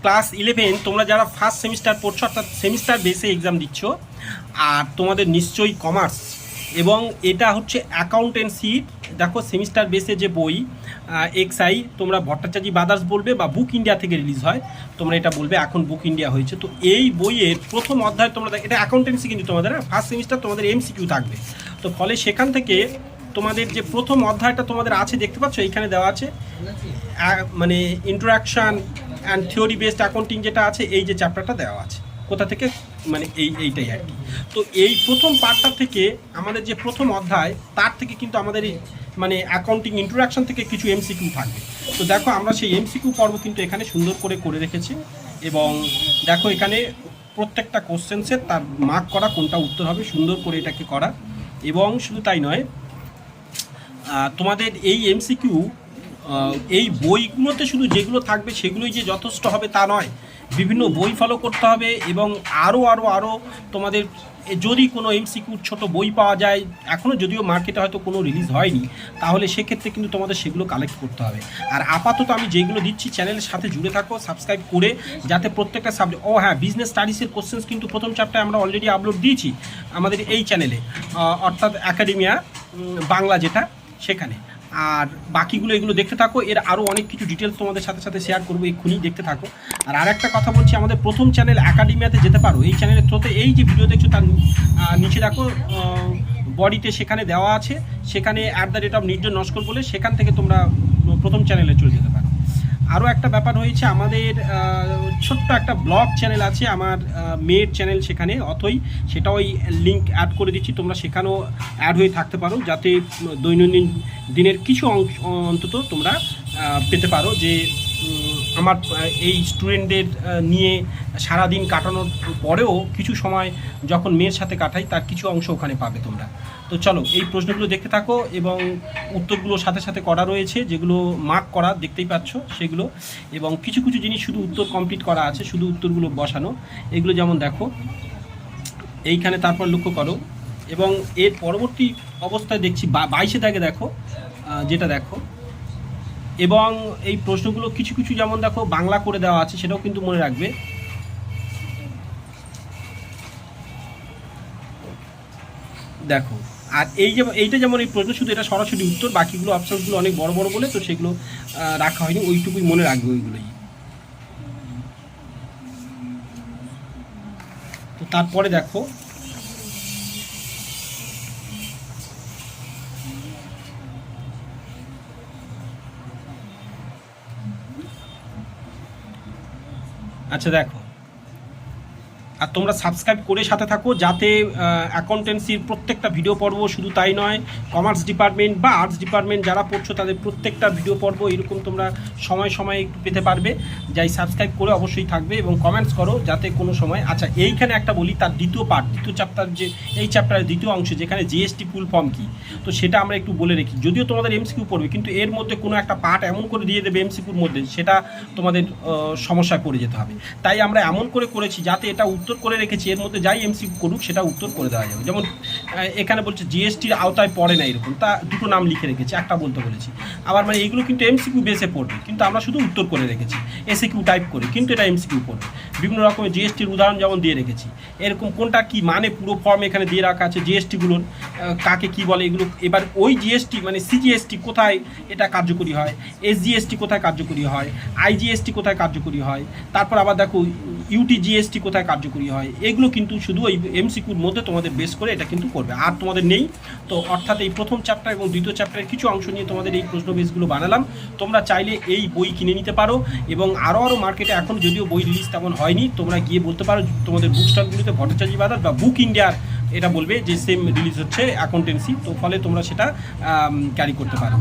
Class 11 তোমরা যারা first semester পড়ছো অর্থাৎ সেমিস্টার বেসে এক্সাম দিচ্ছ, আর তোমাদের নিশ্চয়ই কমার্স এবং এটা হচ্ছে অ্যাকাউন্টেন্সি। দেখো সেমিস্টার বেসে যে বই এক্সআই তোমরা ভট্টাচার্য ব্রাদার্স বলবে বা বুক ইন্ডিয়া থেকে রিলিজ হয়, তোমরা এটা বলবে এখন বুক ইন্ডিয়া হয়েছে। তো এই বইয়ের প্রথম অধ্যায় তোমরা এটা অ্যাকাউন্টেন্সি, কিন্তু তোমাদের ফার্স্ট সেমিস্টার তোমাদের এমসিকিউ থাকবে। তো ফলে সেখান থেকে তোমাদের যে প্রথম অধ্যায়টা তোমাদের আছে দেখতে পাচ্ছ এইখানে দেওয়া আছে, মানে introduction and theory based accounting যেটা আছে, এই যে চ্যাপ্টারটা দেওয়া আছে কোথা থেকে, মানে এইটাই আর কি। তো এই প্রথম পার্টটা থেকে আমাদের যে প্রথম অধ্যায় তার থেকে কিন্তু আমাদের এই মানে অ্যাকাউন্টিং ইন্ট্রোডাকশান থেকে কিছু এমসিকিউ থাকবে। তো দেখো আমরা সেই এমসিকিউ পর্ব কিন্তু এখানে সুন্দর করে রেখেছি এবং দেখো এখানে প্রত্যেকটা কোশ্চেন্সের তার মার্ক করা, কোনটা উত্তর হবে সুন্দর করে এটাকে করা। এবং শুধু তাই নয়, তোমাদের এই এমসিকিউ এই বইগুলোতে শুধু যেগুলো থাকবে সেগুলোই যে যথেষ্ট হবে তা নয়, বিভিন্ন বই ফলো করতে হবে এবং আরও তোমাদের যদি কোনো এমসিকিউ ছোট বই পাওয়া যায়, এখনও যদিও মার্কেটে হয়তো কোনো রিলিজ হয়নি, তাহলে সেক্ষেত্রে কিন্তু তোমাদের সেগুলো কালেক্ট করতে হবে। আর আপাতত আমি যেগুলো দিচ্ছি চ্যানেলের সাথে জুড়ে থাকো সাবস্ক্রাইব করে, যাতে প্রত্যেকটা সাবজেক্ট হ্যাঁ বিজনেস স্টাডিজের কোশ্চেন্স কিন্তু প্রথম চ্যাপ্টারে আমরা অলরেডি আপলোড দিয়েছি আমাদের এই চ্যানেলে, অর্থাৎ একাডেমিয়া বাংলা যেটা সেখানে। আর বাকিগুলো এগুলো দেখতে থাকো, এর আরও অনেক কিছু ডিটেলস তোমাদের সাথে শেয়ার করবো, এক্ষুনি দেখতে থাকো। আর আরেকটা কথা বলছি, আমাদের প্রথম চ্যানেল একাডেমিয়াতে যেতে পারো, এই চ্যানেলের থ্রুতে এই যে ভিডিও দেখছো তার নিচে দেখো বডিতে সেখানে দেওয়া আছে, সেখানে @নির্জন নস্কর বলে সেখান থেকে তোমরা প্রথম চ্যানেলে চলে যেতে পারো। আরও একটা ব্যাপার হয়েছে, আমাদের ছোট্ট একটা ব্লগ চ্যানেল আছে আমার মেয়ের চ্যানেল, সেখানে অথই, সেটাও ওই লিঙ্ক অ্যাড করে দিচ্ছি, তোমরা সেখানেও অ্যাড হয়ে থাকতে পারো, যাতে দৈনন্দিন দিনের কিছু অংশ অন্তত তোমরা পেতে পারো, যে আমার এই স্টুডেন্টদের নিয়ে সারাদিন কাটানোর পরেও কিছু সময় যখন মেয়ের সাথে কাটাই তার কিছু অংশ ওখানে পাবে তোমরা। তো চলো এই প্রশ্নগুলো দেখতে থাকো এবং উত্তরগুলো সাথে করা রয়েছে, যেগুলো মার্ক করা দেখতেই পাচ্ছ সেগুলো, এবং কিছু জিনিস শুধু উত্তর কমপ্লিট করা আছে, শুধু উত্তরগুলো বসানো, এগুলো যেমন দেখো এইখানে, তারপর লক্ষ্য করো। এবং এর পরবর্তী অবস্থায় দেখছি 22 দাগে দেখো, যেটা দেখো, এবং এই প্রশ্নগুলো কিছু যেমন দেখো বাংলা করে দেওয়া আছে, সেটাও কিন্তু মনে রাখবে। দেখো আর এইটা যেমন এই প্রশ্ন শুধু এটা সরাসরি উত্তর, বাকিগুলো অপশানগুলো অনেক বড় বলে, তো সেগুলো রাখা হয়নি, ওইটুকুই মনে রাখবে ওইগুলোই। তো তারপরে দেখো আচ্ছা দেখো, আর তোমরা সাবস্ক্রাইব করে সাথে থাকো, যাতে অ্যাকাউন্টেন্সির প্রত্যেকটা ভিডিও পর্ব, শুধু তাই নয় কমার্স ডিপার্টমেন্ট বা আর্টস ডিপার্টমেন্ট যারা পড়ছো তাদের প্রত্যেকটা ভিডিও পর্ব এরকম তোমরা সময় একটু পেতে পারবে। যাই সাবস্ক্রাইব করে অবশ্যই থাকবে এবং কমেন্টস করো যাতে কোনো সময়। আচ্ছা এইখানে একটা বলি, তার দ্বিতীয় চ্যাপ্টার, যে এই চ্যাপ্টারের দ্বিতীয় অংশ যেখানে জিএসটি ফুল ফর্ম কী, তো সেটা আমরা একটু বলে রেখি। যদিও তোমাদের এমসিকিউ পড়বে, কিন্তু এর মধ্যে কোনো একটা পার্ট এমন করে দিয়ে দেবে এমসিকিউর মধ্যে, সেটা তোমাদের সমস্যায় পড়ে যেতে হবে। তাই আমরা এমন করেছি যাতে এটা উত্তর করে রেখেছি, এর মধ্যে যাই এমসিকিউ করুক সেটা উত্তর করে দেওয়া যাবে। যেমন এখানে বলছে জিএসটির আওতায় পড়ে না, এরকম তা দুটো নাম লিখে রেখেছি, একটা বলতে বলেছি। আবার মানে এইগুলো কিন্তু এমসিকিউ বেসে পড়বে, কিন্তু আমরা শুধু উত্তর করে রেখেছি এসিকিউ টাইপ করে, কিন্তু এটা এমসিকিউ পড়বে। বিভিন্ন রকমের জিএসটির উদাহরণ যেমন দিয়ে রেখেছি, এরকম কোনটা কি মানে পুরো ফর্ম এখানে দিয়ে রাখা আছে, জিএসটিগুলোর কাকে কি বলে এগুলো। এবার ওই জিএসটি মানে সিজিএসটি কোথায় এটা কার্যকরী হয়, এসজিএসটি কোথায় কার্যকরী হয়, আইজিএসটি কোথায় কার্যকরী হয়, তারপর আবার দেখো ইউটিজিএসটি কোথায় কার্যকরী হয়, এগুলো কিন্তু শুধু এই এমসিকিউর মধ্যে তোমাদের বেস করে এটা কিন্তু করবে, আর তোমাদের নেই। তো অর্থাৎ এই প্রথম চ্যাপ্টার এবং দ্বিতীয় চ্যাপ্টারের কিছু অংশ নিয়ে তোমাদের এই প্রশ্ন বেসগুলো বানালাম। তোমরা চাইলে এই বই কিনে নিতে পারো, এবং আরও মার্কেটে এখন যদিও বই রিলিজ তেমন হয়নি, তোমরা গিয়ে বলতে পারো তোমাদের বুক স্টলগুলিতে ভট্টাচার্য ব্রাদার্স বা বুক ইন্ডিয়ার এটা বলবে যে সেম রিলিজ হচ্ছে অ্যাকাউন্টেন্সি, তো ফলে তোমরা সেটা ক্যারি করতে পারো।